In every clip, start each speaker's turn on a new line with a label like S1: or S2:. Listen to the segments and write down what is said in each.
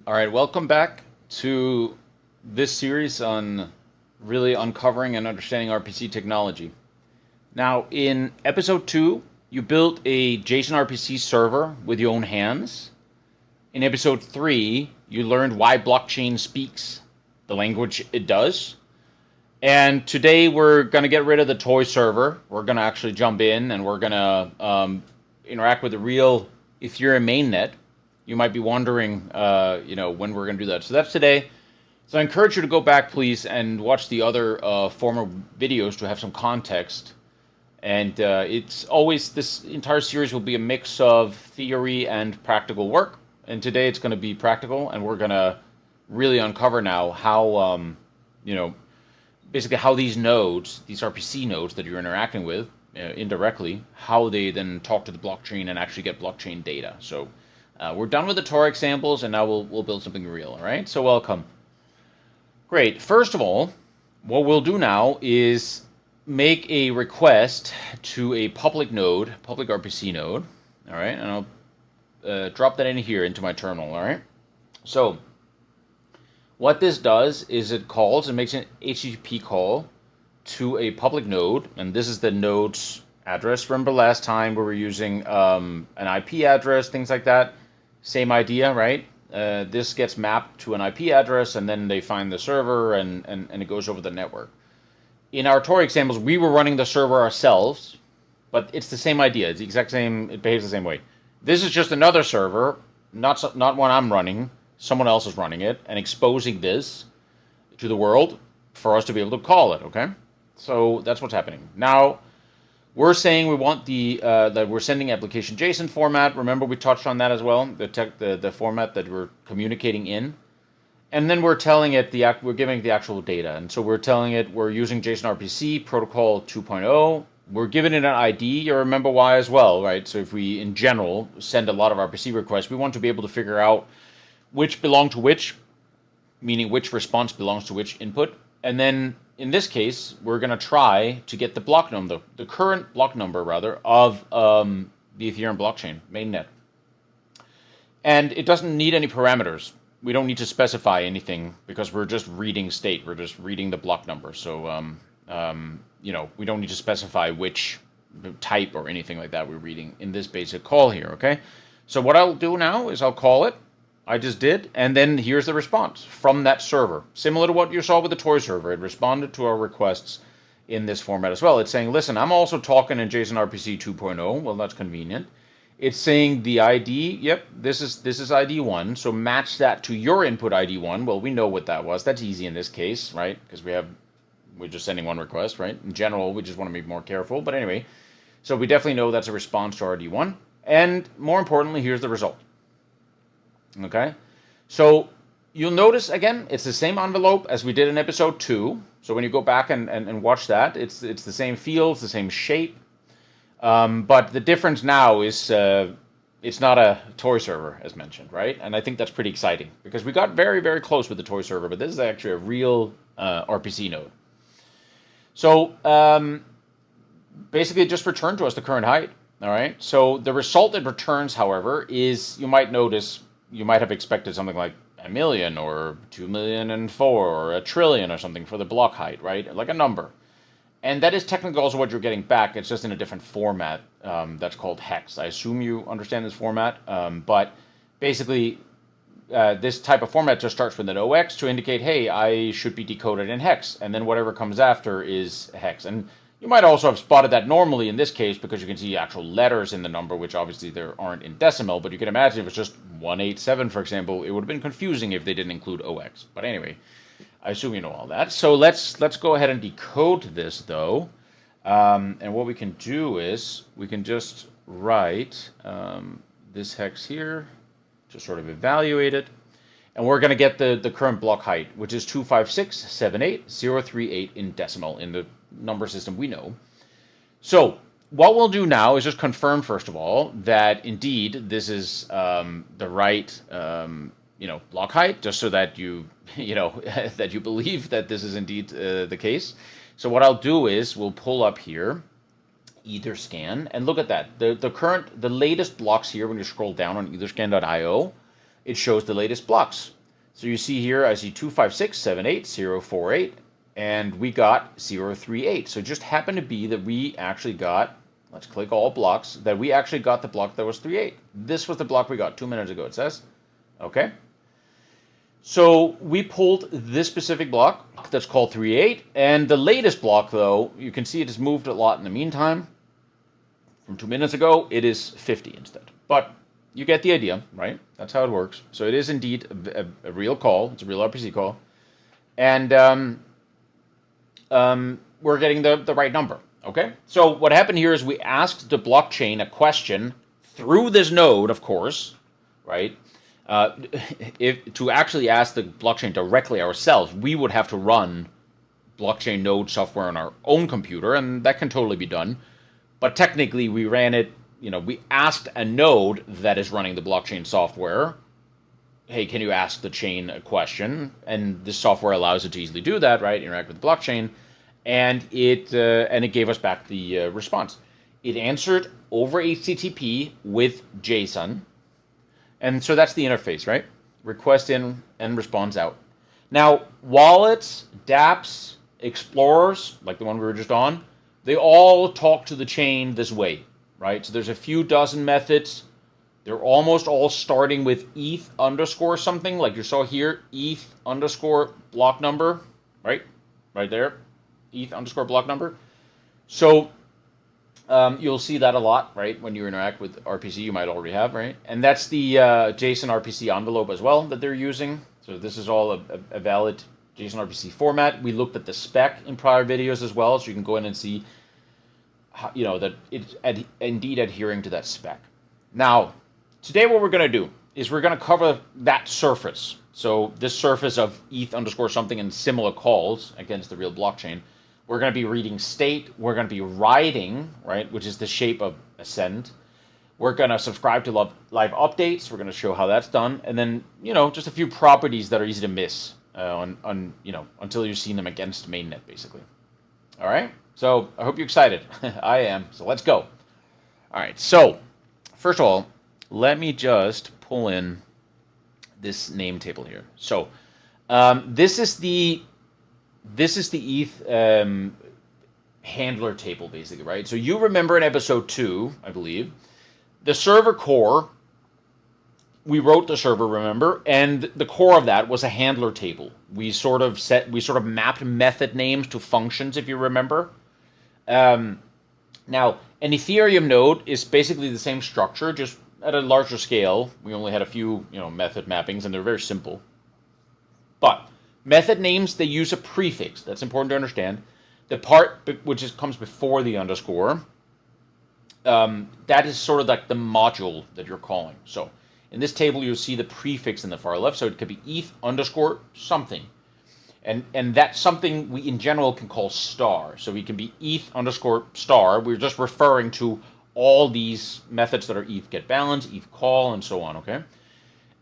S1: All right, welcome back to this series on really uncovering and understanding RPC technology. Now, in episode 2, you built a JSON-RPC server with your own hands. In episode 3, you learned why blockchain speaks the language it does. And today we're going to get rid of the toy server. We're going to actually jump in and we're going to interact with the real Ethereum mainnet. You might be wondering, when we're going to do that. So that's today. So I encourage you to go back, please, and watch the other former videos to have some context. And it's always, this entire series will be a mix of theory and practical work. And today it's going to be practical, and we're going to really uncover now how, basically how these nodes, these RPC nodes that you're interacting with indirectly, how they then talk to the blockchain and actually get blockchain data. So we're done with the Tor examples, and now we'll build something real. All right. So welcome. Great. First of all, what we'll do now is make a request to a public node, public RPC node. All right, and I'll drop that in here into my terminal. All right. So what this does is it makes an HTTP call to a public node, and this is the node's address. Remember last time we were using an IP address, things like that. Same idea, right? This gets mapped to an IP address, and then they find the server, and it goes over the network. In our Tor examples, we were running the server ourselves, but it's the same idea. It's the exact same. It behaves the same way. This is just another server, not one I'm running. Someone else is running it and exposing this to the world for us to be able to call it. Okay, so that's what's happening now. We're saying we want that we're sending application JSON format. Remember we touched on that as well. The format that we're communicating in, and then we're telling it we're giving the actual data, and so we're telling it we're using JSON-RPC protocol 2.0. We're giving it an ID. You remember why as well, right? So if we in general send a lot of RPC requests, we want to be able to figure out which belong to which, meaning which response belongs to which input. And then in this case, we're going to try to get the block number, the current block number rather, of the Ethereum blockchain mainnet. And it doesn't need any parameters. We don't need to specify anything because we're just reading state. We're just reading the block number. So, we don't need to specify which type or anything like that we're reading in this basic call here, okay? So what I'll do now is I'll call it. I just did, and then here's the response from that server. Similar to what you saw with the toy server, it responded to our requests in this format as well. It's saying, listen, I'm also talking in JSON-RPC 2.0. Well, that's convenient. It's saying the ID, yep, this is ID 1, so match that to your input ID 1. Well, we know what that was. That's easy in this case, right? Because we're just sending one request, right? In general, we just want to be more careful. But anyway, so we definitely know that's a response to ID 1. And more importantly, here's the result. Okay, so you'll notice again, it's the same envelope as we did in episode 2. So when you go back and watch that, it's the same fields, the same shape. But the difference now is it's not a toy server as mentioned, right? And I think that's pretty exciting because we got very, very close with the toy server, but this is actually a real RPC node. So basically, it just returned to us the current height. All right. So the result it returns, however, is you might notice. You might have expected something like a million or 2,000,004 or a trillion or something for the block height, right? Like a number. And that is technically also what you're getting back. It's just in a different format that's called hex. I assume you understand this format. But basically, this type of format just starts with an OX to indicate, hey, I should be decoded in hex. And then whatever comes after is hex. And you might also have spotted that normally in this case because you can see actual letters in the number, which obviously there aren't in decimal. But you can imagine if it's just 187, for example, it would have been confusing if they didn't include OX. But anyway, I assume you know all that. So let's go ahead and decode this, though. And what we can do is we can just write this hex here to sort of evaluate it. And we're going to get the current block height, which is 256,78038 in decimal in the number system we know. So what we'll do now is just confirm, first of all, that indeed this is the right block height, just so that that you believe that this is indeed the case. So what I'll do is we'll pull up here Etherscan and look at that. The latest blocks here when you scroll down on etherscan.io, it shows the latest blocks. So you see here, I see 25678 and we got 038. So it just happened to be that we actually got, let's click all blocks, that we actually got the block that was 38. This was the block we got 2 minutes ago, it says. Okay. So we pulled this specific block that's called 38, and the latest block, though, you can see it has moved a lot in the meantime. From 2 minutes ago, it is 50 instead. But you get the idea, right? That's how it works. So it is indeed a real call. It's a real RPC call. And we're getting the right number, okay? So what happened here is we asked the blockchain a question through this node, of course, right? If to actually ask the blockchain directly ourselves, we would have to run blockchain node software on our own computer, and that can totally be done. But technically, we ran it, we asked a node that is running the blockchain software, hey, can you ask the chain a question? And this software allows it to easily do that, right? Interact with the blockchain, and it gave us back the response. It answered over HTTP with JSON. And so that's the interface, right? Request in and response out. Now, wallets, dApps, explorers, like the one we were just on, they all talk to the chain this way, right? So there's a few dozen methods. They're almost all starting with ETH underscore something, like you saw here, ETH underscore block number, right? Right there, ETH underscore block number. So you'll see that a lot, right? When you interact with RPC, you might already have, right? And that's the JSON-RPC envelope as well that they're using. So this is all a valid JSON-RPC format. We looked at the spec in prior videos as well, so you can go in and see how, that it's indeed adhering to that spec. Now, today what we're going to do is we're going to cover that surface. So this surface of ETH underscore something and similar calls against the real blockchain. We're going to be reading state. We're going to be writing, right, which is the shape of a send. We're going to subscribe to live updates. We're going to show how that's done. And then, just a few properties that are easy to miss until you've seen them against mainnet, basically. All right? So I hope you're excited. I am. So let's go. All right. So first of all, let me just pull in this name table here. So this is the ETH handler table, basically, right? So you remember in episode 2, I believe, the server core, we wrote the server, remember? And the core of that was a handler table. We sort of mapped method names to functions, if you remember. Now, an Ethereum node is basically the same structure, just at a larger scale. We only had a few, method mappings, and they're very simple. But method names, they use a prefix. That's important to understand. The part which comes before the underscore, that is sort of like the module that you're calling. So in this table, you'll see the prefix in the far left. So it could be ETH underscore something. And that's something we in general can call star. So we can be ETH underscore star. We're just referring to all these methods that are ETH get balance, ETH call, and so on, okay?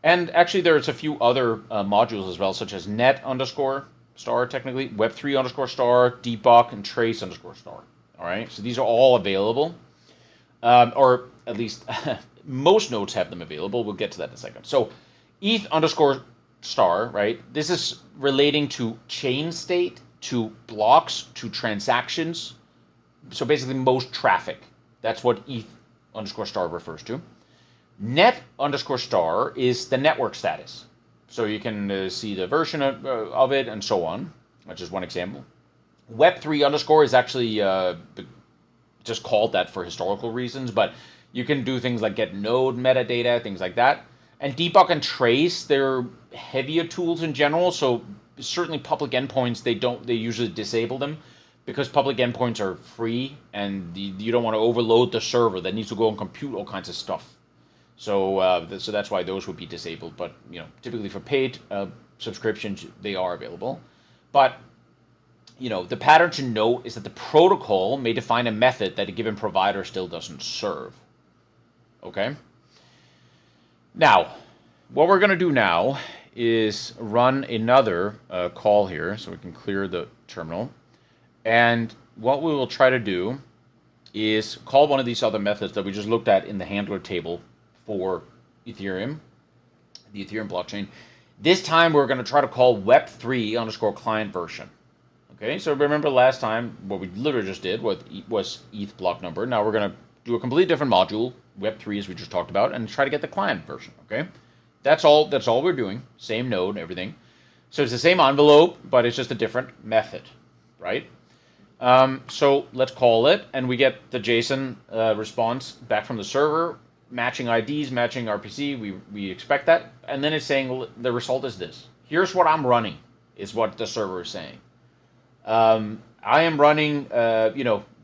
S1: And actually, there's a few other modules as well, such as net underscore star, technically, Web3 underscore star, debug, and trace underscore star. All right, so these are all available, or at least most nodes have them available. We'll get to that in a second. So ETH underscore star, right? This is relating to chain state, to blocks, to transactions. So basically, most traffic. That's what ETH underscore star refers to. Net underscore star is the network status. So you can see the version of it and so on. That's just one example. Web3 underscore is actually just called that for historical reasons, but you can do things like get node metadata, things like that. And debug and trace, they're heavier tools in general. So certainly public endpoints, they usually disable them because public endpoints are free and you don't want to overload the server that needs to go and compute all kinds of stuff. So so that's why those would be disabled. But typically for paid subscriptions, they are available. But the pattern to note is that the protocol may define a method that a given provider still doesn't serve. Okay. Now, what we're going to do now is run another call here, so we can clear the terminal. And what we will try to do is call one of these other methods that we just looked at in the handler table for Ethereum. the Ethereum blockchain. This time we're going to try to call Web3 underscore client version. Okay, so remember last time what we literally just did was ETH block number. Now we're going to do a completely different module, Web3 as we just talked about, and try to get the client version. Okay, that's all we're doing. Same node, everything. So it's the same envelope, but it's just a different method, right? So let's call it, and we get the JSON response back from the server, matching IDs, matching RPC. We expect that, and then it's saying the result is this. Here's what I'm running, is what the server is saying. I am running,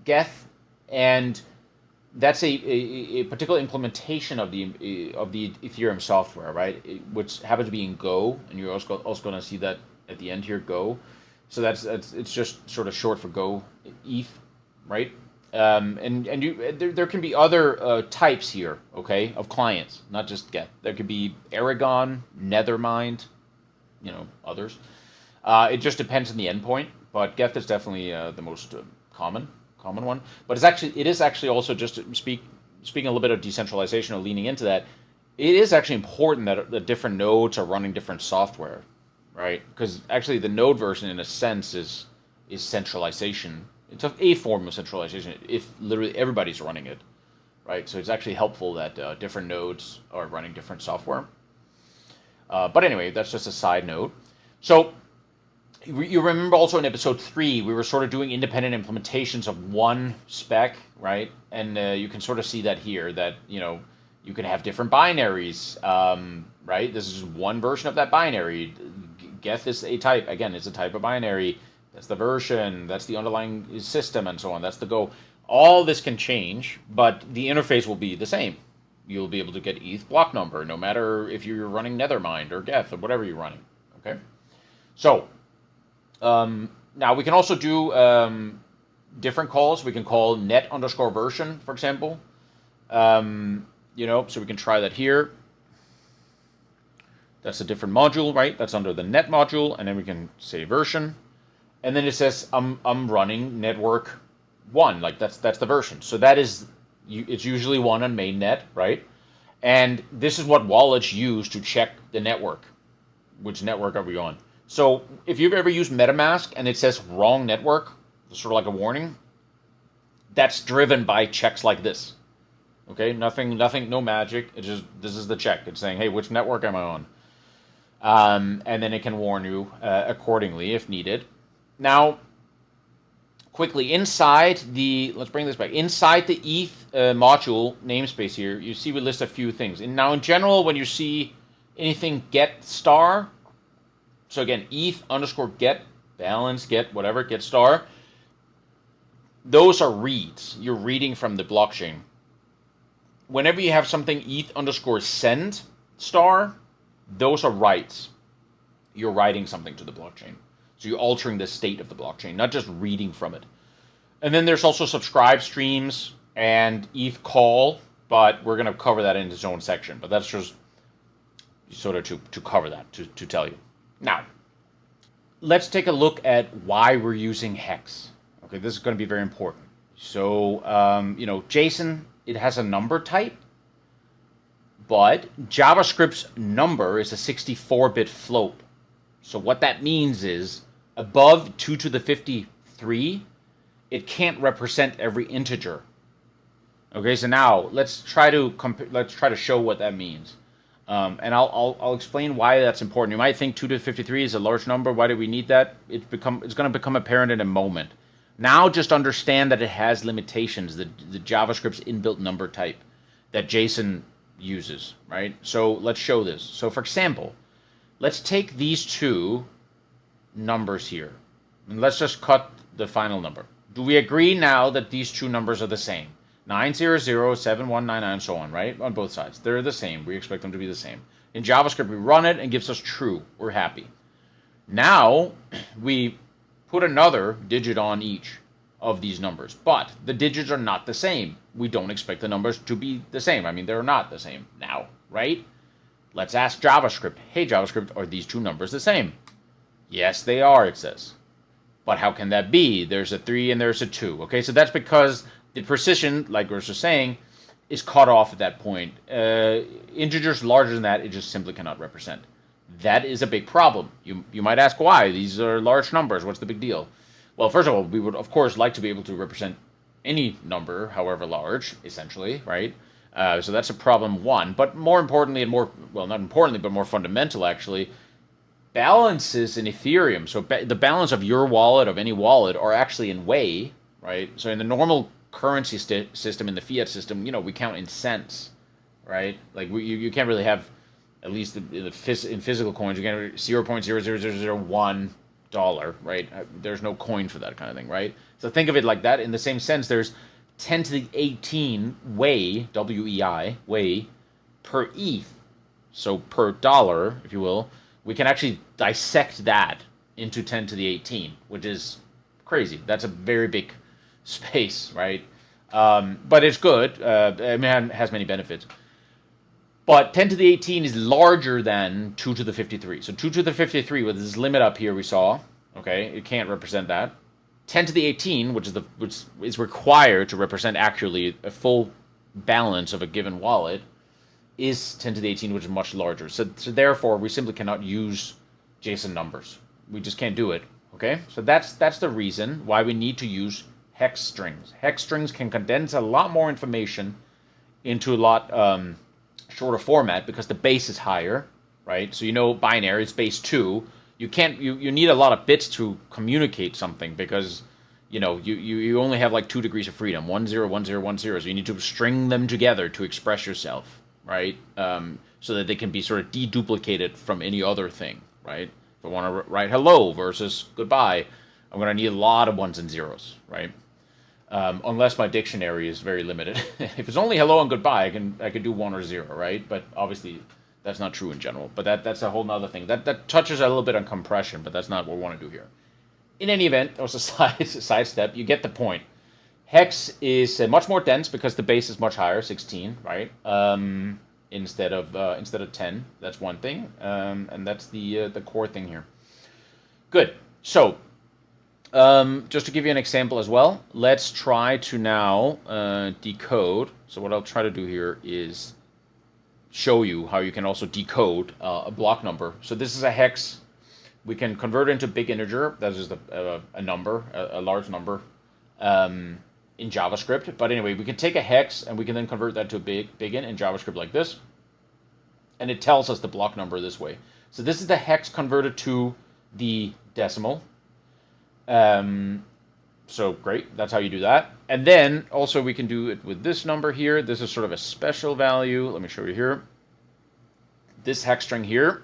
S1: geth, and that's a particular implementation of the Ethereum software, right? Which happens to be in Go, and you're also going to see that at the end here, Go. So that's it's just sort of short for Go ETH, right? There can be other types here, okay, of clients, not just Geth. There could be Aragon, Nethermind, others. It just depends on the endpoint, but Geth is definitely the most common one. But it is actually also, just to speaking a little bit of decentralization or leaning into that, it is actually important that the different nodes are running different software, right? Because actually the node version, in a sense, is centralization. It's a form of centralization if literally everybody's running it, right? So it's actually helpful that different nodes are running different software. But anyway, that's just a side note. So you remember also in episode 3, we were sort of doing independent implementations of one spec, right? And you can sort of see that here, that, you can have different binaries, right? This is one version of that binary. Geth is a type. Again, it's a type of binary. That's the version. That's the underlying system, and so on. That's the Go. All this can change, but the interface will be the same. You'll be able to get ETH block number, no matter if you're running Nethermind or Geth or whatever you're running. Okay. So now we can also do different calls. We can call net underscore version, for example. So we can try that here. That's a different module, right? That's under the net module, and then we can say version, and then it says I'm running network 1, like that's the version. So that is, it's usually 1 on mainnet, right? And this is what wallets use to check the network. Which network are we on? So if you've ever used MetaMask and it says wrong network, sort of like a warning, that's driven by checks like this. Okay, nothing, no magic. It's just, this is the check. It's saying, hey, which network am I on? And then it can warn you accordingly if needed. Now, quickly, inside let's bring this back. Inside the ETH module namespace here, you see we list a few things. And now, in general, when you see anything get star, so again, ETH underscore get, balance, get, whatever, get star, those are reads. You're reading from the blockchain. Whenever you have something ETH underscore send star, those are writes. You're writing something to the blockchain. So you're altering the state of the blockchain, not just reading from it. And then there's also subscribe streams and ETH call, but we're going to cover that in its own section. But that's just sort of to cover that, to tell you. Now, let's take a look at why we're using hex. Okay, this is going to be very important. So, JSON, it has a number type, but JavaScript's number is a 64-bit float. So what that means is above 2 to the 53, it can't represent every integer. Okay, so now let's try to show what that means. And I'll explain why that's important. You might think 2 to 53 is a large number. Why do we need that? It's going to become apparent in a moment. Now just understand that it has limitations, the JavaScript's inbuilt number type that JSON uses, right? So let's show this. So for example, let's take these two numbers here, and let's just cut the final number. Do we agree now that these two numbers are the same? 9007199 and so on, right? On both sides. They're the same. We expect them to be the same. In JavaScript, we run it and it gives us true. We're happy. Now, we put another digit on each of these numbers, but the digits are not the same. We don't expect the numbers to be the same. I mean, they're not the same now, right? Let's ask JavaScript. Hey, JavaScript, are these two numbers the same? Yes, they are, it says. But how can that be? There's a 3 and there's a 2. Okay, so that's because the precision, like we were just saying, is cut off at that point. Integers larger than that, it just simply cannot represent. That is a big problem. You might ask why. These are large numbers. What's the big deal? Well, first of all, we would, of course, like to be able to represent any number, however large, essentially, right? So that's a problem one. But more importantly, and more, well, not importantly, but more fundamental, actually, balances in Ethereum. So the balance of your wallet, of any wallet, are actually in way, right? So in the normal currency system, in the fiat system, we count in cents, right? Like you can't really have, at least in physical coins, you can't 0.00001 $, right? There's no coin for that kind of thing, right? So think of it like that. In the same sense, there's 10 to the 18 way, WEI, way, per ETH. So per dollar, if you will, we can actually dissect that into 10 to the 18, which is crazy. That's a very big space, right? But it's good. It has many benefits. But 10 to the 18 is larger than 2 to the 53. So 2 to the 53, with this limit up here we saw, okay, it can't represent that. 10 to the 18, which is required to represent actually a full balance of a given wallet, is 10 to the 18, which is much larger. So therefore, we simply cannot use JSON numbers. We just can't do it, okay? So that's the reason why we need to use hex strings. Hex strings can condense a lot more information into a lot shorter format because the base is higher, right? So binary, it's base 2. You need a lot of bits to communicate something because you only have like 2 degrees of freedom, 1 0 1 0 1 0. So you need to string them together to express yourself, right? So that they can be sort of deduplicated from any other thing, right? If I want to write hello versus goodbye, I'm going to need a lot of ones and zeros, right? Unless my dictionary is very limited. If it's only hello and goodbye, I can do 1 or 0, right? But obviously that's not true in general. But that's a whole other thing. That touches a little bit on compression, but that's not what we want to do here. In any event, it was a side step. You get the point. Hex is much more dense because the base is much higher, 16, right? Instead of 10. That's one thing, and that's the core thing here. Good. So just to give you an example as well, let's try to now decode. So what I'll try to do here is show you how you can also decode a block number. So this is a hex. We can convert it into big integer. That's just a number, a large number in JavaScript. But anyway, we can take a hex and we can then convert that to a big int in JavaScript like this. And it tells us the block number this way. So this is the hex converted to the decimal. So great, that's how you do that. And then also we can do it with this number here. This is sort of a special value. Let me show you here. This hex string here,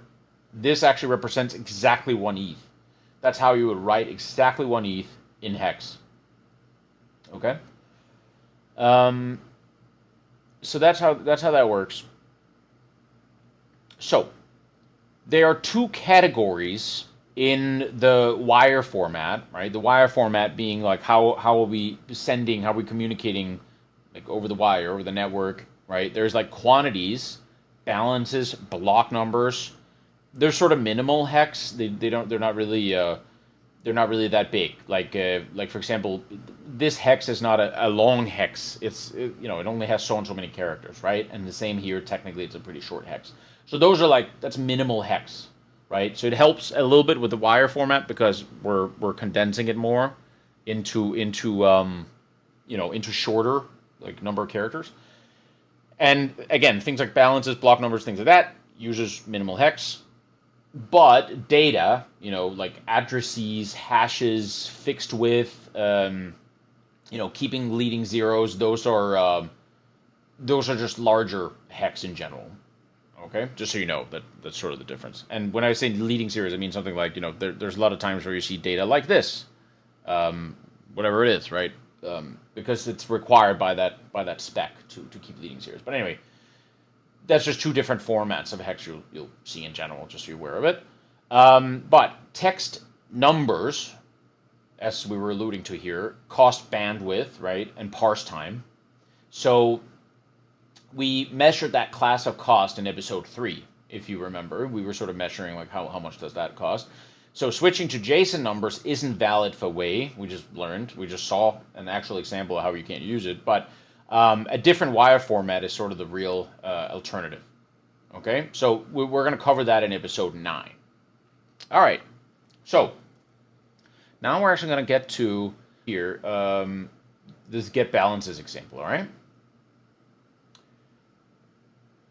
S1: this actually represents exactly 1 ETH. That's how you would write exactly 1 ETH in hex. Okay. So that's how that works. So there are 2 categories in the wire format, right? The wire format being like how are we sending, how are we communicating like over the wire, over the network, right? There's like quantities, balances, block numbers. They're sort of minimal hex. They're not really that big. Like for example, this hex is not a long hex. It only has so and so many characters, right? And the same here. Technically, it's a pretty short hex. So those are that's minimal hex. Right, so it helps a little bit with the wire format because we're condensing it more into shorter like number of characters. And again, things like balances, block numbers, things like that uses minimal hex. But data, like addresses, hashes, fixed width, keeping leading zeros, those are just larger hex in general. Okay, just so you know that's sort of the difference. And when I say leading series, I mean something like there's a lot of times where you see data like this, whatever it is, right? Because it's required by that spec to keep leading series. But anyway, that's just 2 different formats of hex you'll see in general, just so you're aware of it. But text numbers, as we were alluding to here, cost bandwidth, right, and parse time. So we measured that class of cost in episode 3, if you remember. We were sort of measuring like how much does that cost. So switching to JSON numbers isn't valid for way. We just saw an actual example of how you can't use it. But A different wire format is sort of the real alternative. Okay, so we're going to cover that in episode 9. All right, so now we're actually going to get to here, this get balances example, all right?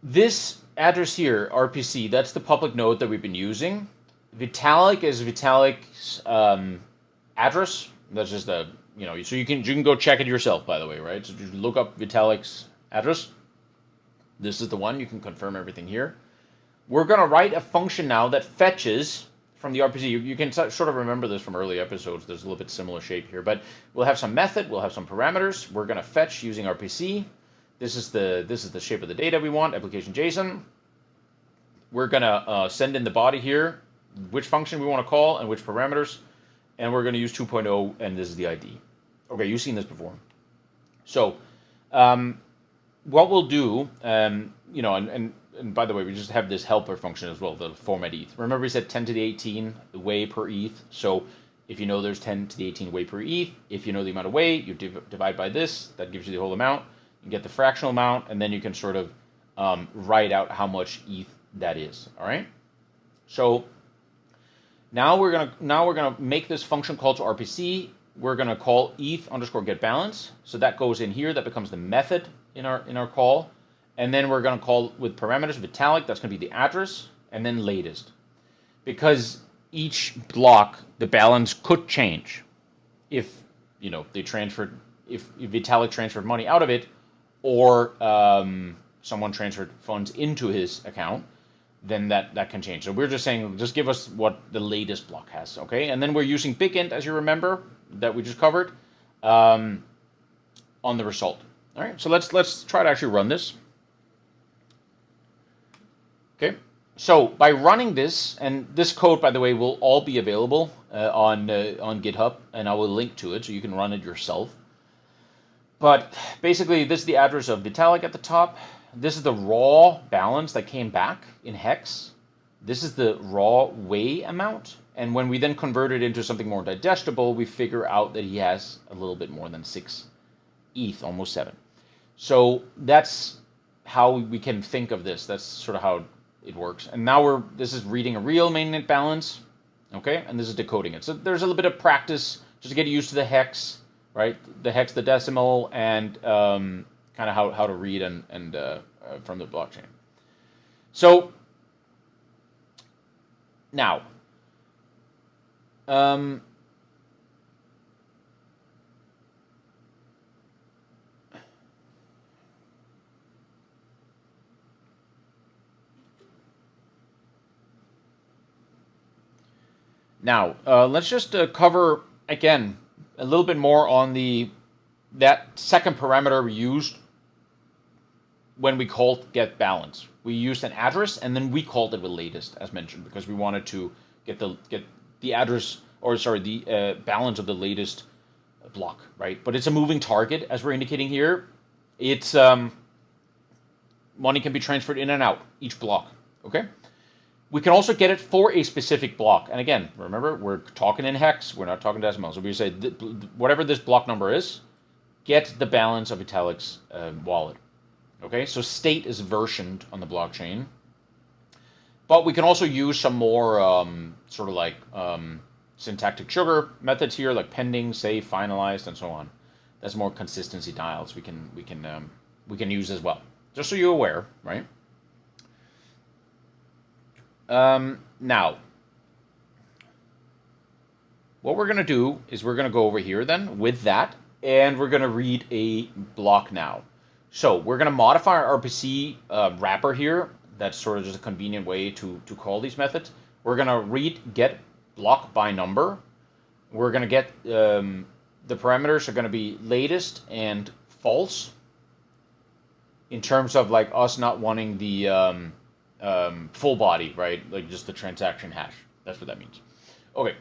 S1: This address here, RPC, that's the public node that we've been using. Vitalik is Vitalik's address. That's just the, so you can go check it yourself, by the way, right? So just look up Vitalik's address. This is the one. You can confirm everything here. We're going to write a function now that fetches from the RPC. You can sort of remember this from early episodes. There's a little bit similar shape here, but we'll have some method. We'll have some parameters. We're going to fetch using RPC. This is the shape of the data we want, application JSON. We're going to send in the body here, which function we want to call and which parameters, and we're going to use 2.0, and this is the ID. Okay, you've seen this before. So what we'll do, and by the way, we just have this helper function as well, the format ETH. Remember we said 10 to the 18 way per ETH. So if you know there's 10 to the 18 way per ETH, if you know the amount of way, you divide by this. That gives you the whole amount. You get the fractional amount, and then you can sort of write out how much ETH that is. All right. So now we're gonna make this function call to RPC. We're gonna call ETH underscore get balance. So that goes in here. That becomes the method in our call. And then we're going to call with parameters Vitalik, that's going to be the address, and then latest. Because each block, the balance could change if, they transferred, if Vitalik transferred money out of it, or someone transferred funds into his account, then that can change. So we're just saying, just give us what the latest block has, okay? And then we're using bigint, as you remember, that we just covered, on the result. All right, so let's try to actually run this. Okay, so by running this, and this code, by the way, will all be available on GitHub, and I will link to it so you can run it yourself. But basically, this is the address of Vitalik at the top. This is the raw balance that came back in hex. This is the raw way amount. And when we then convert it into something more digestible, we figure out that he has a little bit more than 6 ETH, almost 7. So that's how we can think of this. That's sort of how it works. And now this is reading a real mainnet balance, okay? And this is decoding it. So there's a little bit of practice just to get used to the hex, right? The hex, the decimal, and kind of how to read and from the blockchain. So now, let's just cover, again, a little bit more on that second parameter we used when we called get balance. We used an address, and then we called it with latest, as mentioned, because we wanted to get the address, the balance of the latest block, right? But it's a moving target, as we're indicating here. It's money can be transferred in and out each block, okay? We can also get it for a specific block. And again, remember, we're talking in hex. We're not talking decimal. So we say, whatever this block number is, get the balance of Vitalik's wallet. Okay, so state is versioned on the blockchain. But we can also use some more sort of like syntactic sugar methods here, like pending, safe, finalized, and so on. That's more consistency dials we can use as well. Just so you're aware, right? Now, what we're going to do is we're going to go over here then with that, and we're going to read a block now. So we're going to modify our RPC wrapper here. That's sort of just a convenient way to call these methods. We're going to read get block by number. We're going to get the parameters are going to be latest and false in terms of like us not wanting the full body, right? Like just the transaction hash. That's what that means. Okay,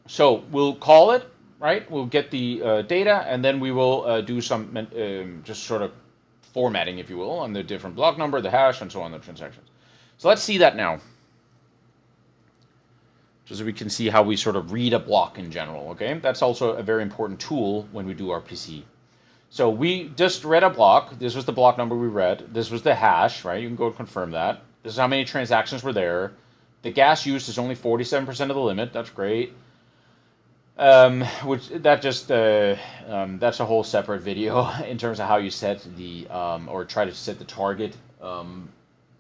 S1: so we'll call it, right? We'll get the data, and then we will do some just sort of formatting, if you will, on the different block number, the hash, and so on, the transactions. So let's see that now. Just so we can see how we sort of read a block in general, okay? That's also a very important tool when we do RPC. So we just read a block. This was the block number we read. This was the hash, right? You can go confirm that. This is how many transactions were there. The gas used is only 47% of the limit. That's great. Which that just that's a whole separate video in terms of how you set the or try to set the target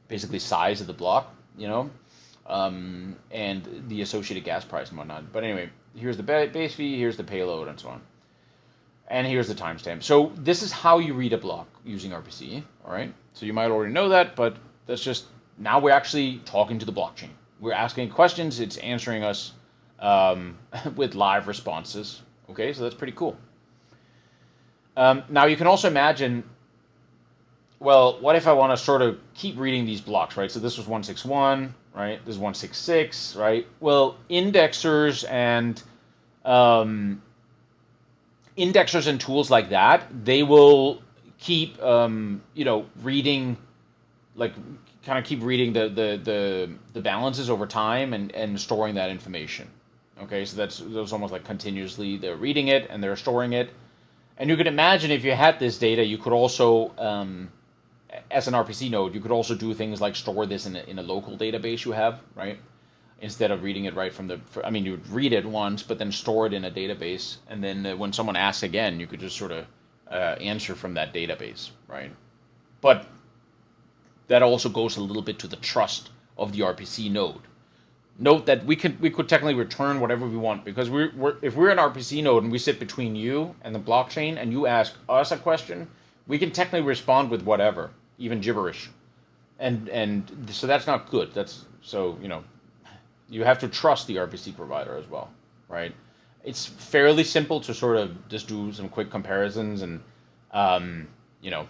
S1: basically size of the block, and the associated gas price and whatnot. But anyway, here's the base fee, here's the payload, and so on. And here's the timestamp. So this is how you read a block using RPC, all right? So you might already know that, but that's just, now we're actually talking to the blockchain. We're asking questions, it's answering us with live responses, okay? So that's pretty cool. Now you can also imagine, well, what if I want to sort of keep reading these blocks, right? So this was 161, right? This is 166, right? Well, indexers and tools like that, they will keep reading, like kind of keep reading the balances over time and storing that information. Okay, so that's almost like continuously they're reading it and they're storing it. And you could imagine if you had this data, you could also as an RPC node, you could also do things like store this in a local database you have, right? Instead of reading it right from you would read it once, but then store it in a database, and then when someone asks again, you could just sort of answer from that database, right? But that also goes a little bit to the trust of the RPC node. Note that we could technically return whatever we want, because if we're an RPC node and we sit between you and the blockchain, and you ask us a question, we can technically respond with whatever, even gibberish, and so that's not good. You have to trust the RPC provider as well, right? It's fairly simple to sort of just do some quick comparisons, and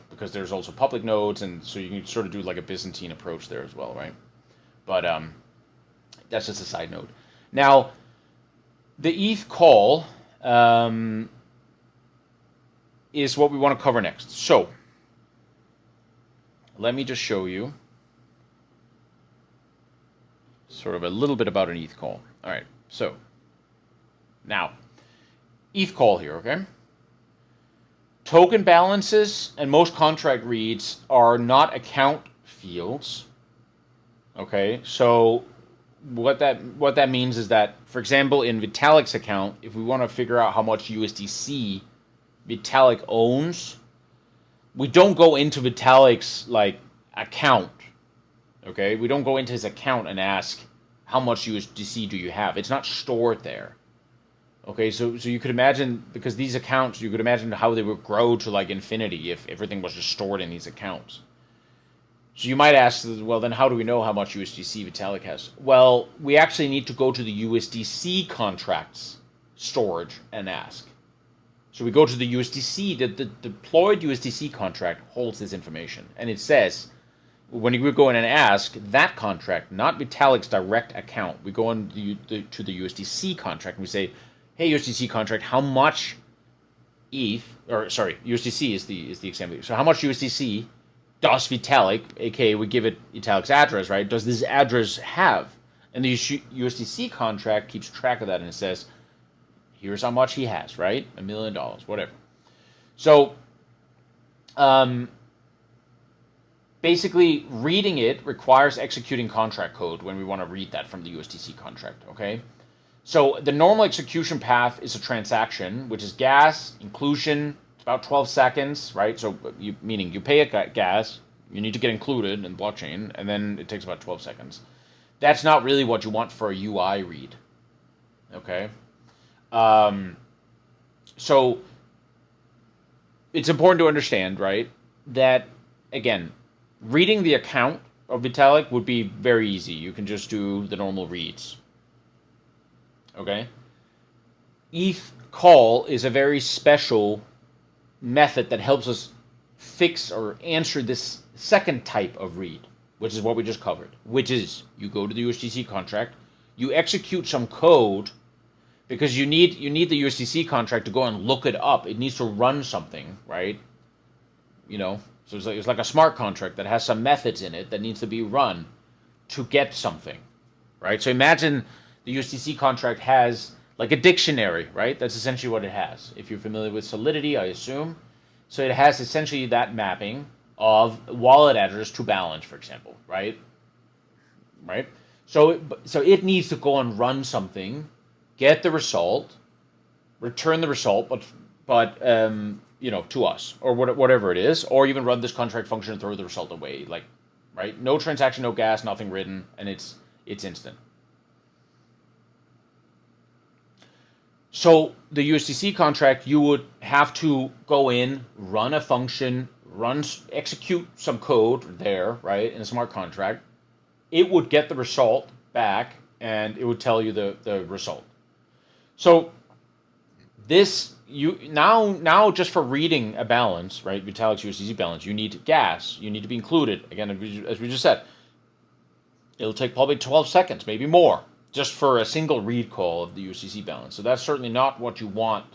S1: because there's also public nodes, and so you can sort of do like a Byzantine approach there as well, right? But that's just a side note. Now, the ETH call is what we want to cover next. So let me just show you sort of a little bit about an ETH call. All right, so now ETH call here, okay? Token balances and most contract reads are not account fields. Okay, so what that means is that, for example, in Vitalik's account, if we want to figure out how much USDC Vitalik owns, we don't go into Vitalik's account. Okay, we don't go into his account and ask how much USDC do you have. It's not stored there. Okay, so you could imagine, because these accounts, you could imagine how they would grow to infinity if everything was just stored in these accounts. So you might ask, well, then how do we know how much USDC Vitalik has? Well, we actually need to go to the USDC contracts storage and ask. So we go to the USDC, the deployed USDC contract holds this information, and it says, when you go in and ask that contract, not Vitalik's direct account, we go on to the USDC contract and we say, hey, USDC contract, how much USDC is the example. So how much USDC does Vitalik, aka we give it Vitalik's address, right? Does this address have? And the USDC contract keeps track of that, and it says, here's how much he has, right? $1 million, whatever. So, basically, reading it requires executing contract code when we want to read that from the USDC contract, okay? So the normal execution path is a transaction, which is gas, inclusion, it's about 12 seconds, right? So meaning you pay a gas, you need to get included in blockchain, and then it takes about 12 seconds. That's not really what you want for a UI read, okay? So it's important to understand, right, that, again, reading the account of Vitalik would be very easy. You can just do the normal reads. Okay? ETH call is a very special method that helps us fix or answer this second type of read, which is what we just covered, which is you go to the USDC contract, you execute some code, because you need the USDC contract to go and look it up. It needs to run something, right? So it's like a smart contract that has some methods in it that needs to be run to get something, right? So imagine the USDC contract has like a dictionary, right? That's essentially what it has. If you're familiar with Solidity, I assume. So it has essentially that mapping of wallet address to balance, for example, right? Right. So it needs to go and run something, get the result, return the result, but to us or whatever it is, or even run this contract function and throw the result away, like, right? No transaction, no gas, nothing written, and it's instant. So the USDC contract, you would have to go in, run a function, execute some code there, right, in a smart contract. It would get the result back, and it would tell you the result. So this now just for reading a balance, right, Vitalik's USDC balance, you need gas. You need to be included. Again, as we just said, it'll take probably 12 seconds, maybe more, just for a single read call of the USDC balance. So that's certainly not what you want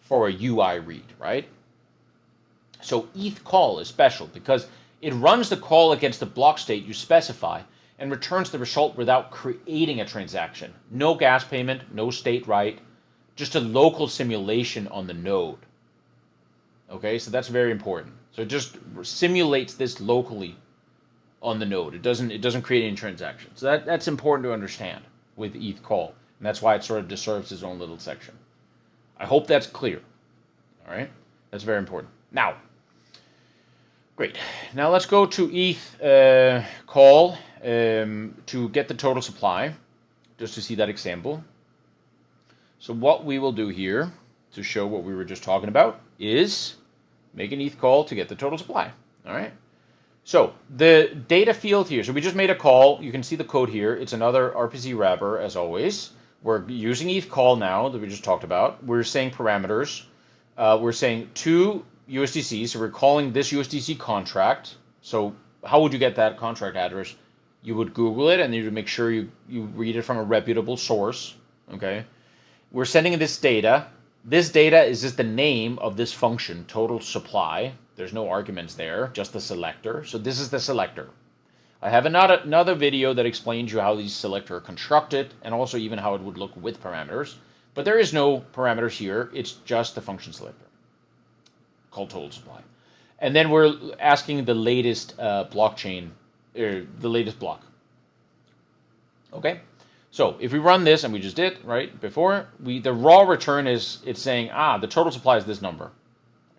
S1: for a UI read, right? So ETH call is special because it runs the call against the block state you specify and returns the result without creating a transaction. No gas payment, no state write, just a local simulation on the node. Okay, so that's very important. So it just simulates this locally on the node. It doesn't create any transactions. So that's important to understand with ETH call, and that's why it sort of deserves its own little section. I hope that's clear. All right, that's very important. Now, great. Now let's go to ETH call to get the total supply, just to see that example. So what we will do here to show what we were just talking about is make an ETH call to get the total supply. All right. So the data field here, so we just made a call. You can see the code here. It's another RPC wrapper, as always. We're using ETH call now that we just talked about. We're saying parameters. We're saying to USDC, so we're calling this USDC contract. So how would you get that contract address? You would Google it, and you would make sure you read it from a reputable source. Okay. We're sending this data. This data is just the name of this function, total supply. There's no arguments there, just the selector. So this is the selector. I have another video that explains you how these selector are constructed and also even how it would look with parameters. But there is no parameters here. It's just the function selector called total supply. And then we're asking the latest blockchain, the latest block. Okay. So if we run this, and we just did, right, before, the raw return it's saying, the total supply is this number.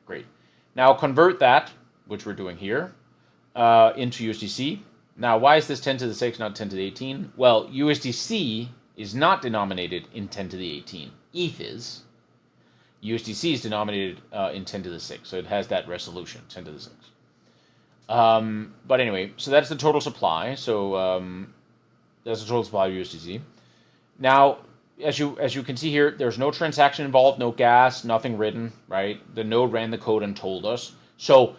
S1: Great. Now convert that, which we're doing here, into USDC. Now, why is this 10 to the 6, not 10 to the 18? Well, USDC is not denominated in 10 to the 18. ETH is. USDC is denominated in 10 to the 6, so it has that resolution, 10 to the 6. But anyway, so that's the total supply. So that's the total supply of USDC. Now, as you can see here, there's no transaction involved, no gas, nothing written, right? The node ran the code and told us. So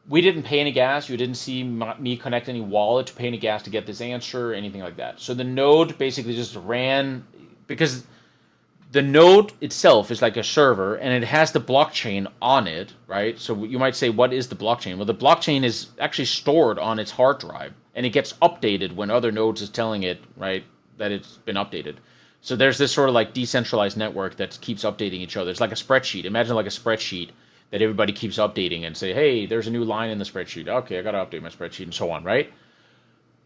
S1: we didn't pay any gas. You didn't see me connect any wallet to pay any gas to get this answer, anything like that. So the node basically just ran, because the node itself is like a server, and it has the blockchain on it, right? So you might say, what is the blockchain? Well, the blockchain is actually stored on its hard drive, and it gets updated when other nodes is telling it, right, that it's been updated. So there's this sort of like decentralized network that keeps updating each other. It's like a spreadsheet. Imagine like a spreadsheet that everybody keeps updating and say, hey, there's a new line in the spreadsheet. Okay, I got to update my spreadsheet and so on, right?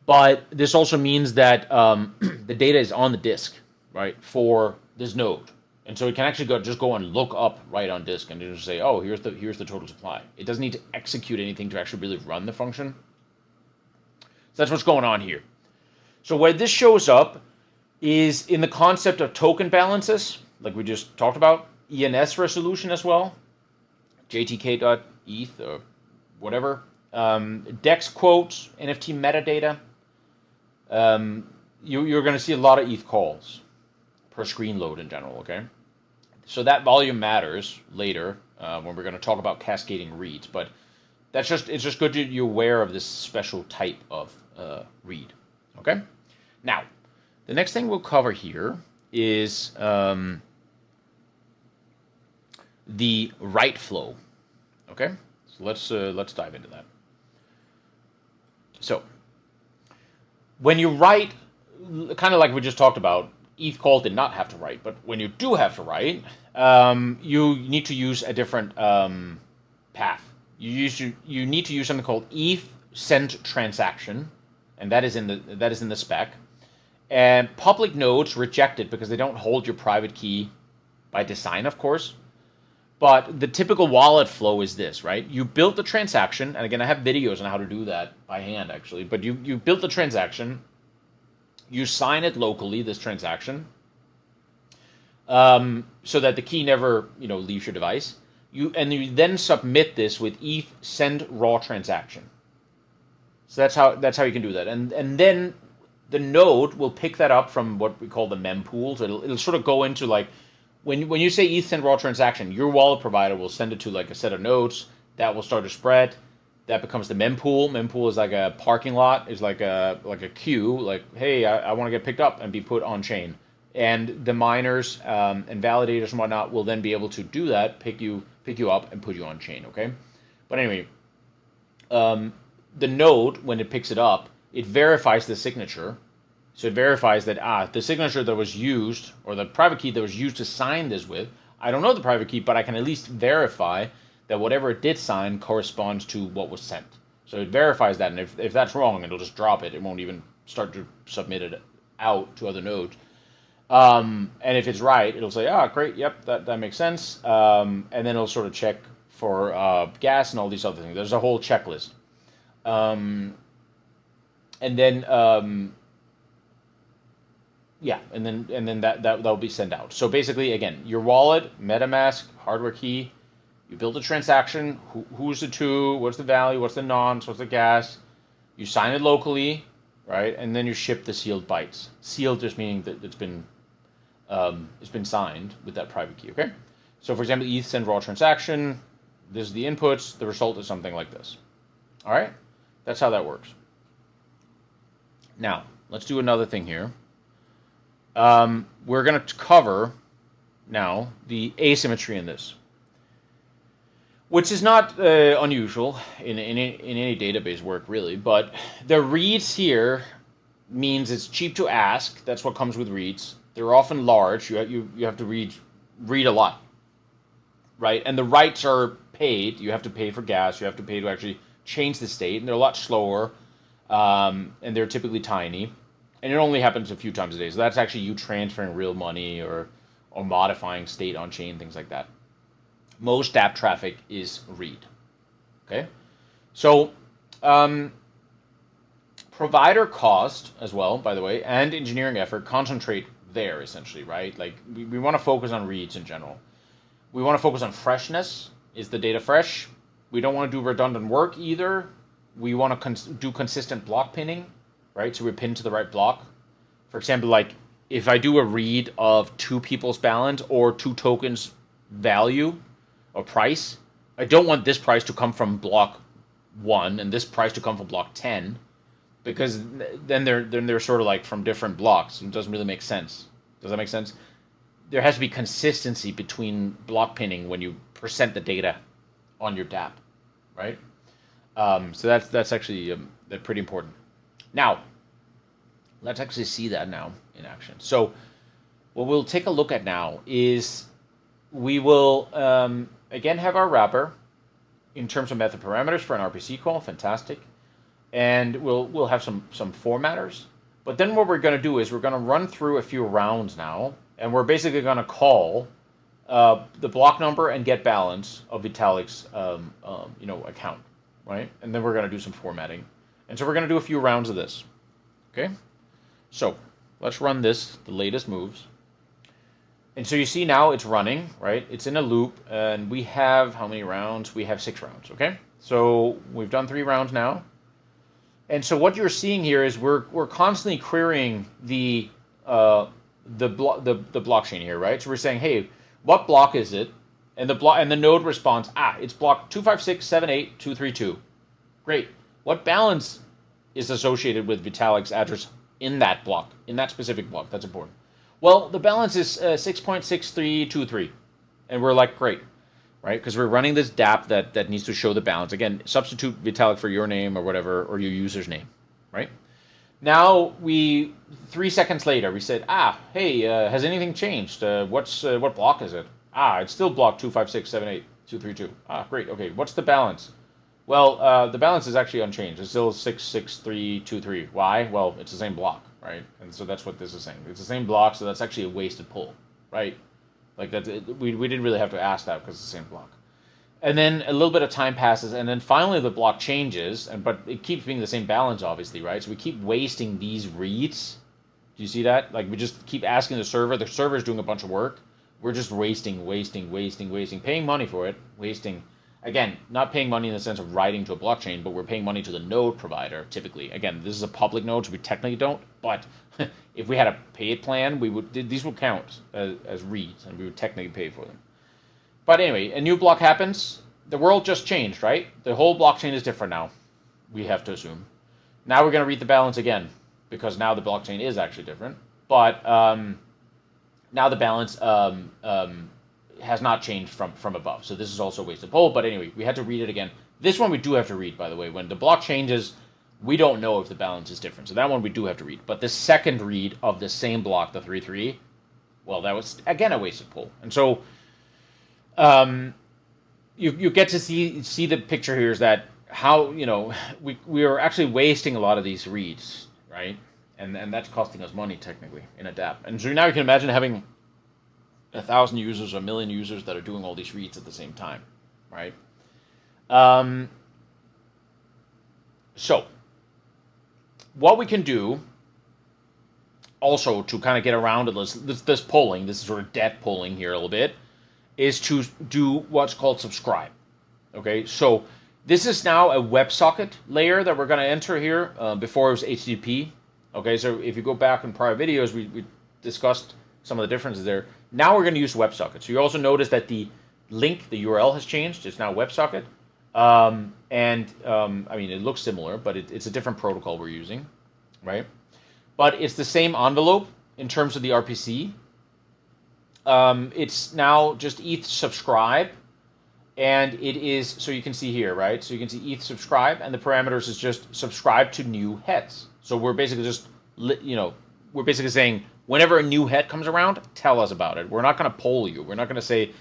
S1: But this also means that the data is on the disk, right, for this node. And so it can actually go and look up right on disk and just say, oh, here's the total supply. It doesn't need to execute anything to actually really run the function. So that's what's going on here. So where this shows up is in the concept of token balances, like we just talked about, ENS resolution as well, jtk.eth or whatever, DEX quotes, NFT metadata. You're going to see a lot of ETH calls per screen load in general, okay? So that volume matters later when we're going to talk about cascading reads, but it's just good to be aware of this special type of read, okay? Now, the next thing we'll cover here is the write flow, okay? So let's dive into that. So when you write, kind of like we just talked about, ETH call did not have to write, but when you do have to write, you need to use a different path. You need to use something called ETH send transaction, and that is in the spec. And public nodes reject it because they don't hold your private key by design, of course. But the typical wallet flow is this, right? You built the transaction, and again, I have videos on how to do that by hand, actually. But you built the transaction, you sign it locally, this transaction, so that the key never, leaves your device. You then submit this with ETH send raw transaction. So that's how you can do that, and then the node will pick that up from what we call the mempool. So it'll sort of go into like when you say ETH send raw transaction, your wallet provider will send it to like a set of nodes that will start to spread. That becomes the mempool. Mempool is like a parking lot, is like a queue. Like, hey, I want to get picked up and be put on chain. And the miners and validators and whatnot will then be able to do that, pick you up and put you on chain. Okay, but anyway, the node, when it picks it up, it verifies the signature. So it verifies that the signature that was used, or the private key that was used to sign this with, I don't know the private key, but I can at least verify that whatever it did sign corresponds to what was sent. So it verifies that, and if that's wrong, it'll just drop it. It won't even start to submit it out to other nodes. And if it's right, it'll say, great, yep, that makes sense. And then it'll sort of check for gas and all these other things. There's a whole checklist. And then that'll be sent out. So basically, again, your wallet, MetaMask, hardware key, you build a transaction. Who's the to? What's the value? What's the nonce? What's the gas? You sign it locally, right? And then you ship the sealed bytes. Sealed just meaning that it's been signed with that private key. Okay. So for example, ETH send raw transaction. This is the inputs. The result is something like this. All right. That's how that works. Now let's do another thing here. We're going to cover now the asymmetry in this, which is not unusual in any database work, really. But the reads here means it's cheap to ask. That's what comes with reads. They're often large. You have to read a lot, right? And the writes are paid. You have to pay for gas. You have to pay to actually change the state, and they're a lot slower, and they're typically tiny. And it only happens a few times a day. So that's actually you transferring real money or modifying state on chain, things like that. Most app traffic is read. Okay? So provider cost as well, by the way, and engineering effort concentrate there essentially, right? Like we want to focus on reads in general. We want to focus on freshness. Is the data fresh? We don't want to do redundant work either. We want to do consistent block pinning. Right, so we pin to the right block. For example, like if I do a read of two people's balance or two tokens value or price, I don't want this price to come from block 1 and this price to come from block 10, because then they're sort of like from different blocks. It doesn't really make sense. Does that make sense? There has to be consistency between block pinning when you present the data on your dApp, right? So that's actually pretty important. Now, let's actually see that now in action. So what we'll take a look at now is we will, again, have our wrapper in terms of method parameters for an RPC call. Fantastic. And we'll have some formatters. But then what we're going to do is we're going to run through a few rounds now, and we're basically going to call the block number and get balance of Vitalik's account, right? And then we're going to do some formatting. And so we're going to do a few rounds of this. Okay? So let's run this, the latest moves. And so you see now it's running, right? It's in a loop, and we have how many rounds? We have 6 rounds, okay? So we've done 3 rounds now. And so what you're seeing here is we're constantly querying the blockchain here, right? So we're saying, hey, what block is it? And the node responds, it's block 256782232. Great. What balance is associated with Vitalik's address in that block, in that specific block? That's important. Well, the balance is 6.6323. And we're like, great, right? Because we're running this dApp that needs to show the balance. Again, substitute Vitalik for your name or whatever, or your user's name, right? Now, 3 seconds later, we said, hey, has anything changed? What block is it? It's still block 25678. 232. Ah, great. Okay, what's the balance? Well, the balance is actually unchanged. It's still 66323. Why? Well, it's the same block, right? And so that's what this is saying. It's the same block, so that's actually a wasted pull, right? Like that, we didn't really have to ask that because it's the same block. And then a little bit of time passes, and then finally the block changes, but it keeps being the same balance, obviously, right? So we keep wasting these reads. Do you see that? Like we just keep asking the server. The server is doing a bunch of work. We're just wasting, paying money for it, wasting. Again, not paying money in the sense of writing to a blockchain, but we're paying money to the node provider, typically. Again, this is a public node, so we technically don't, but if we had a paid plan, these would count as reads, and we would technically pay for them. But anyway, a new block happens. The world just changed, right? The whole blockchain is different now, we have to assume. Now we're going to read the balance again, because now the blockchain is actually different. But now the balance has not changed from above. So this is also a wasted poll. But anyway, we had to read it again. This one we do have to read, by the way. When the block changes, we don't know if the balance is different. So that one we do have to read. But the second read of the same block, the 3-3, well, that was, again, a wasted poll. And so you get to see the picture here is that how, we are actually wasting a lot of these reads, right? And that's costing us money, technically, in a dApp. And so now you can imagine having 1,000 users or 1 million users that are doing all these reads at the same time, right? So what we can do also to kind of get around this polling, this is sort of debt polling here a little bit, is to do what's called subscribe. Okay, so this is now a WebSocket layer that we're going to enter here. Before it was HTTP. Okay, so if you go back in prior videos, we discussed some of the differences there. Now we're going to use WebSocket. So you also notice that the link, the URL has changed. It's now WebSocket. I mean, it looks similar, but it's a different protocol we're using, right? But it's the same envelope in terms of the RPC. It's now just ETH subscribe, and it is, so you can see here, right? So you can see ETH subscribe, and the parameters is just subscribe to newHeads. So we're basically just, we're basically saying, whenever a new head comes around, tell us about it. We're not going to poll you. We're not going to say,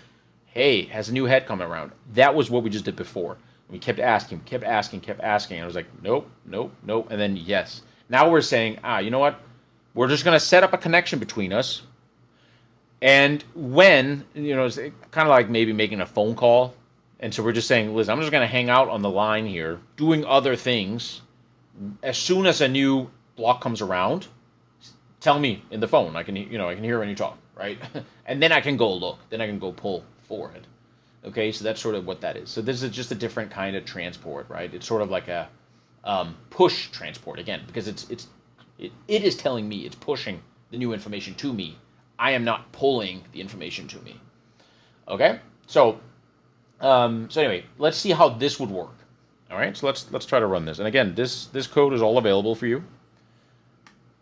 S1: hey, has a new head come around? That was what we just did before. We kept asking. And I was like, nope. And then yes. Now we're saying, you know what? We're just going to set up a connection between us. And when, it's kind of like maybe making a phone call. And so we're just saying, listen, I'm just going to hang out on the line here, doing other things. As soon as a new block comes around, tell me in the phone. I can hear when you talk, right? And then I can go look. Then I can go pull for it. Okay, so that's sort of what that is. So this is just a different kind of transport, right? It's sort of like a push transport again, because it is telling me, it's pushing the new information to me. I am not pulling the information to me. Okay, so anyway, let's see how this would work. All right, so let's try to run this. And again, this code is all available for you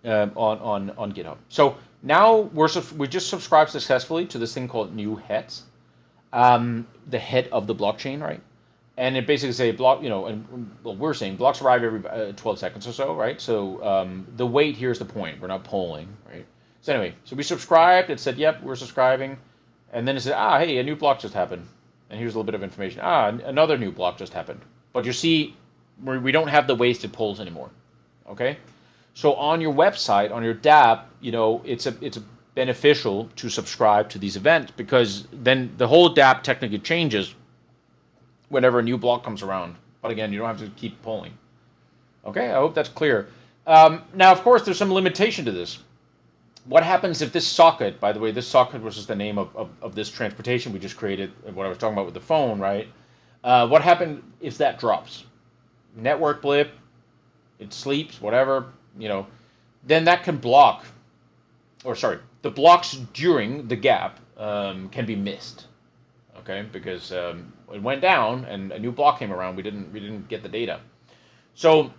S1: on GitHub. So now we just subscribed successfully to this thing called newHeads, the head of the blockchain, right? And it basically say block, we're saying blocks arrive every 12 seconds or so, right? So the wait here is the point. We're not polling, right? So anyway, so we subscribed. It said, yep, we're subscribing. And then it said, hey, a new block just happened. And here's a little bit of information. Another new block just happened. But you see, we don't have the wasted polls anymore, okay? So on your website, on your dApp, it's beneficial to subscribe to these events, because then the whole dApp technically changes whenever a new block comes around. But again, you don't have to keep polling. Okay, I hope that's clear. Now, of course, there's some limitation to this. What happens if this socket, by the way, this socket was just the name of this transportation we just created, what I was talking about with the phone, right? What happened if that drops? Network blip, it sleeps, whatever, then that can block, the blocks during the gap can be missed, okay? Because it went down and a new block came around, we didn't get the data. So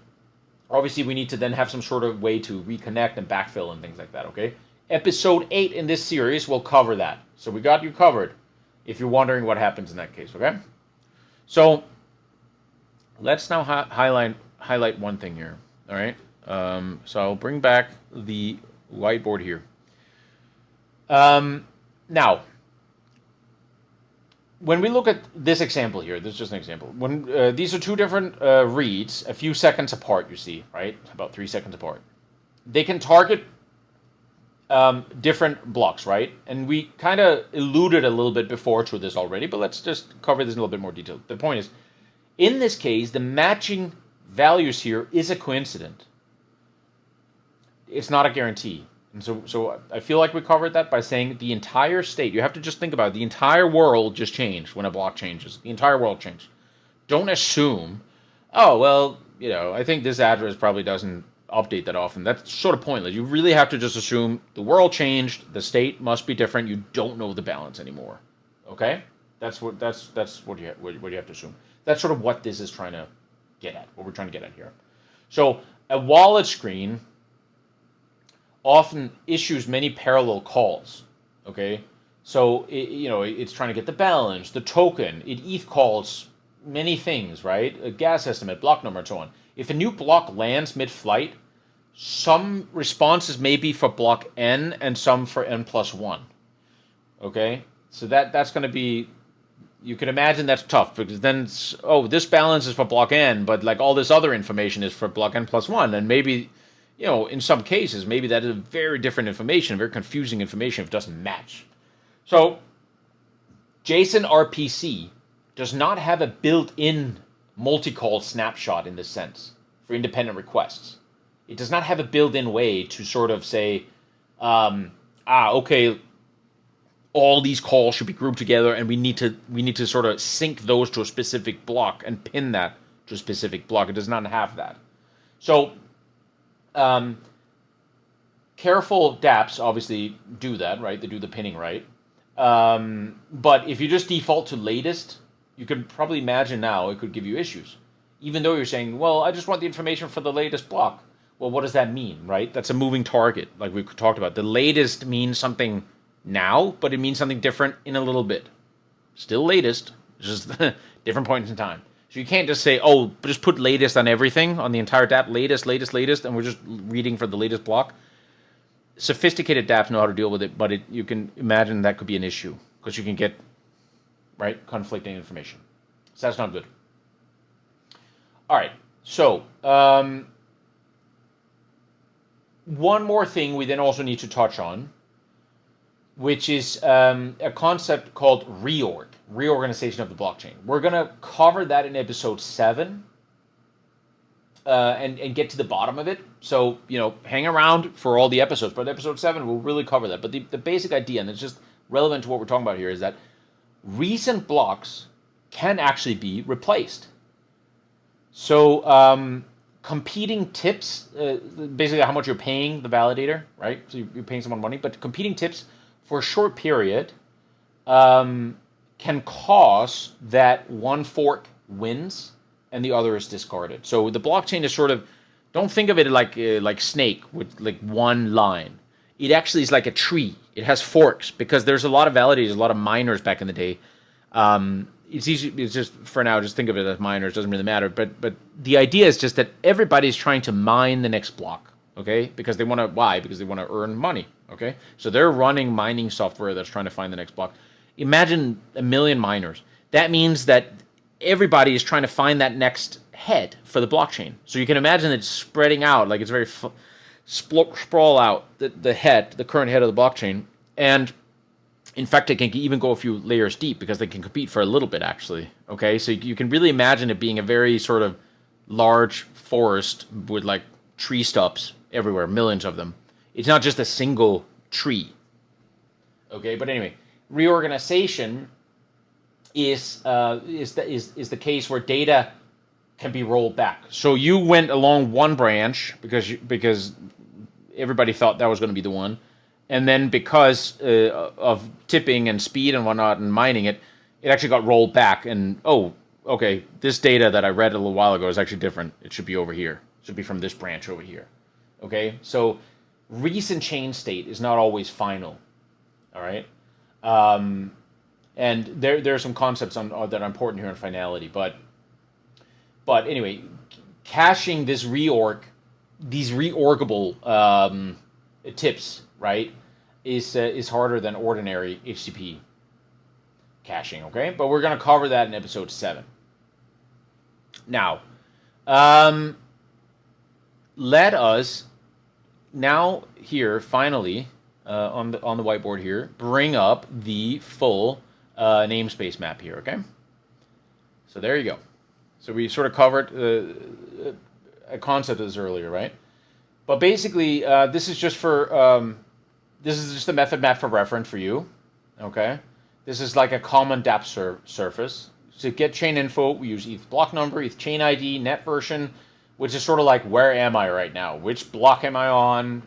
S1: obviously we need to then have some sort of way to reconnect and backfill and things like that, okay? Episode 8 in this series will cover that. So we got you covered if you're wondering what happens in that case, okay? So let's now highlight one thing here, all right? So I'll bring back the whiteboard here. Now, when we look at this example here, this is just an example. When these are two different reads, a few seconds apart, you see, right? About 3 seconds apart. They can target different blocks, right? And we kind of alluded a little bit before to this already, but let's just cover this in a little bit more detail. The point is, in this case, the matching values here is a coincidence. It's not a guarantee. And so I feel like we covered that by saying the entire state, you have to just think about it, the entire world just changed when a block changes. The entire world changed. Don't assume, oh, well, I think this address probably doesn't update that often. That's sort of pointless. You really have to just assume the world changed, the state must be different, you don't know the balance anymore. Okay? That's what you have to assume. That's sort of what this is trying to get at, what we're trying to get at here. So a wallet screen often issues many parallel calls. Okay, so it's trying to get the balance, the token. It ETH calls many things, right? A gas estimate, block number, and so on. If a new block lands mid-flight, some responses may be for block n and some for n+1. Okay, so that's going to be. You can imagine that's tough because then this balance is for block n, but like all this other information is for block n+1, and maybe. In some cases, maybe that is very different information, very confusing information if it doesn't match. So, JSON-RPC does not have a built-in multi-call snapshot in this sense for independent requests. It does not have a built-in way to sort of say, okay, all these calls should be grouped together, and we need to sort of sync those to a specific block and pin that to a specific block. It does not have that. So, careful dApps obviously do that, right? They do the pinning right. But if you just default to latest, you could probably imagine now it could give you issues. Even though you're saying, well, I just want the information for the latest block. Well, what does that mean, right? That's a moving target, like we talked about. The latest means something now, but it means something different in a little bit. Still latest, just different points in time. So you can't just say, oh, just put latest on everything, on the entire dApp, latest, and we're just reading for the latest block. Sophisticated dApps know how to deal with it, but you can imagine that could be an issue because you can get, right, conflicting information. So that's not good. All right, so one more thing we then also need to touch on, which is a concept called reorganization of the blockchain. We're going to cover that in episode 7 and get to the bottom of it. So, hang around for all the episodes. But episode 7, we'll really cover that. But the basic idea, and it's just relevant to what we're talking about here, is that recent blocks can actually be replaced. So, competing tips, basically how much you're paying the validator, right? So you're paying someone money. But competing tips for a short period can cause that one fork wins and the other is discarded. So the blockchain is sort of, don't think of it like Snake with like one line. It actually is like a tree. It has forks because there's a lot of validators, a lot of miners back in the day. It's easy. It's just for now. Just think of it as miners. Doesn't really matter. But the idea is just that everybody's trying to mine the next block. Okay, because they want to. Why? Because they want to earn money. Okay, so they're running mining software that's trying to find the next block. Imagine 1 million miners. That means that everybody is trying to find that next head for the blockchain. So you can imagine it's spreading out, like it's very sprawl out the current head of the blockchain. And in fact, it can even go a few layers deep because they can compete for a little bit, actually. Okay, so you can really imagine it being a very sort of large forest with like tree stumps everywhere, millions of them. It's not just a single tree. Okay, but anyway, reorganization is the case where data can be rolled back. So you went along one branch because everybody thought that was going to be the one, and then because of tipping and speed and whatnot and mining it actually got rolled back. And okay, this data that I read a little while ago is actually different. It should be over here. It should be from this branch over here. Okay, so recent chain state is not always final. All right. And there are some concepts that are important here in finality, but anyway, caching these reorgable tips, right, is harder than ordinary HTTP. caching, okay? But we're going to cover that in episode 7. Now, let us now here finally on the whiteboard here bring up the full namespace map here, okay? So there you go. So we sort of covered a concept of this earlier, right? But basically, this is just for this is just a method map for reference for you, okay? This is like a common dApp surface. To get chain info, we use ETH block number, ETH chain ID, net version, which is sort of like, where am I right now? Which block am I on?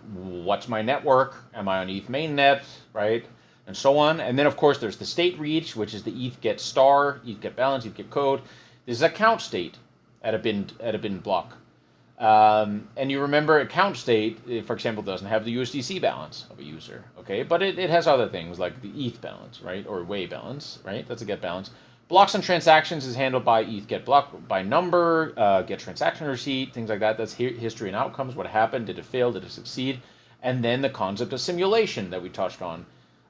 S1: What's my network? Am I on ETH mainnet, right? And so on. And then, of course, there's the state reach, which is the ETH get star, ETH get balance, ETH get code. This is account state at a bin block. And you remember account state, for example, doesn't have the USDC balance of a user, okay? But it has other things like the ETH balance, right? Or way balance, right? That's a get balance. Blocks and transactions is handled by ETH get block by number, get transaction receipt, things like that. That's history and outcomes. What happened? Did it fail? Did it succeed? And then the concept of simulation that we touched on.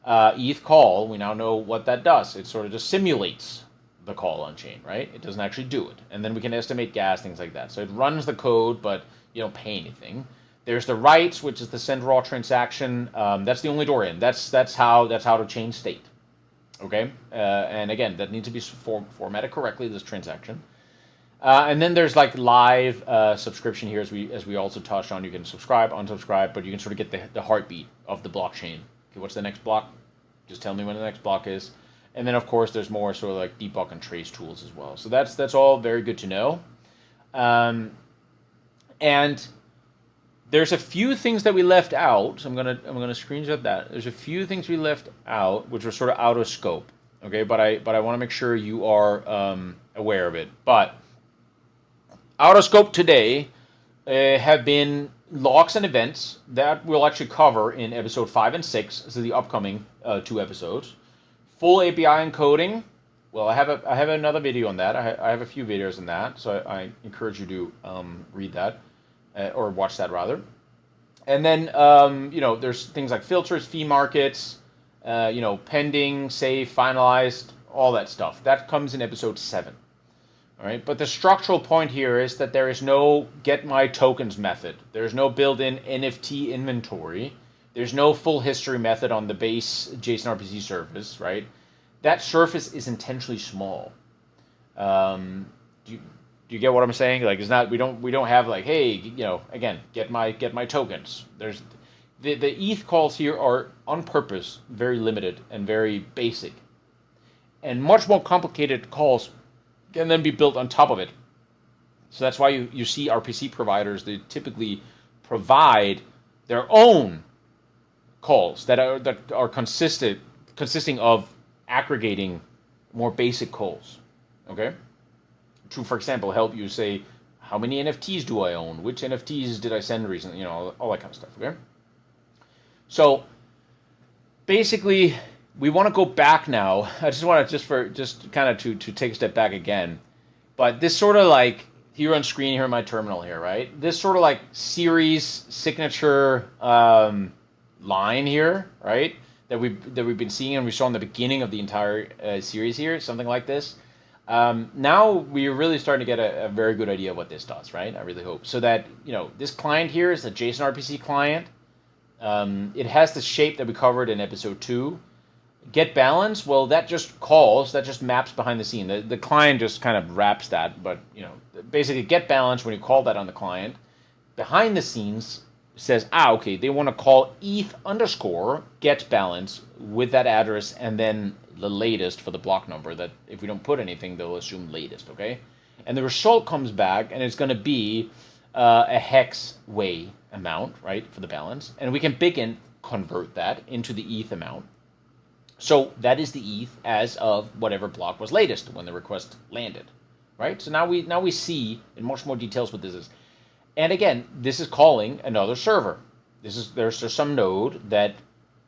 S1: ETH call, we now know what that does. It sort of just simulates the call on chain, right? It doesn't actually do it. And then we can estimate gas, things like that. So it runs the code, but you don't pay anything. There's the writes, which is the send raw transaction. That's the only door in. That's how to change state. Okay, and again, that needs to be formatted correctly, this transaction. And then there's like live subscription here, as we also touched on. You can subscribe, unsubscribe, but you can sort of get the heartbeat of the blockchain. Okay, what's the next block? Just tell me when the next block is. And then, of course, there's more sort of like debug and trace tools as well. So that's all very good to know. And there's a few things that we left out. So I'm gonna screenshot that. There's a few things we left out, which were sort of out of scope. Okay, but I want to make sure you are aware of it. But out of scope today have been logs and events that we'll actually cover in episode 5 and 6. So the upcoming 2 episodes. Full API encoding. Well, I have another video on that. I have a few videos on that, so I encourage you to read that. Or watch that rather. And then, there's things like filters, fee markets, pending, safe, finalized, all that stuff. That comes in episode 7. All right. But the structural point here is that there is no get my tokens method. There's no built-in NFT inventory. There's no full history method on the base JSON-RPC surface, right? That surface is intentionally small. Do you get what I'm saying? Like, it's not, we don't have like, hey, again, get my tokens. There's the ETH calls here are on purpose very limited and very basic, and much more complicated calls can then be built on top of it. So that's why you see RPC providers, they typically provide their own calls that are consisting of aggregating more basic calls. Okay. To, for example, help you say, how many NFTs do I own? Which NFTs did I send recently? All that kind of stuff, okay? So, basically, we want to go back now. I just want to, just kind of to take a step back again. But this sort of like, here on screen, here in my terminal here, right? This sort of like series signature line here, right? That we've been seeing and we saw in the beginning of the entire series here, something like this. Now we're really starting to get a very good idea of what this does, right? I really hope. So that, this client here is a JSON-RPC client. It has the shape that we covered in episode 2. Get balance, well, that just maps behind the scene. The client just kind of wraps that, but, basically get balance, when you call that on the client, behind the scenes says, okay, they want to call ETH underscore get balance with that address and then the latest for the block number, that if we don't put anything, they'll assume latest, okay? And the result comes back, and it's going to be a hex way amount, right, for the balance. And we can convert that into the ETH amount. So that is the ETH as of whatever block was latest when the request landed, right? So now we see in much more details what this is. And again, this is calling another server. There's some node that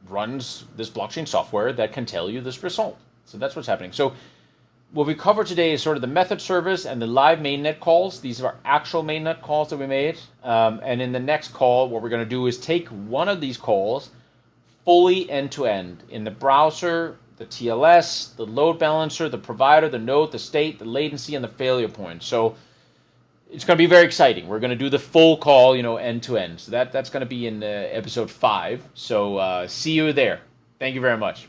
S1: runs this blockchain software that can tell you this result. So that's what's happening. So what we cover today is sort of the method service and the live mainnet calls. These are actual mainnet calls that we made. And in the next call, what we're going to do is take one of these calls fully end-to-end in the browser, the TLS, the load balancer, the provider, the node, the state, the latency, and the failure point. So it's going to be very exciting. We're going to do the full call, end to end. So that's going to be in episode 5. So see you there. Thank you very much.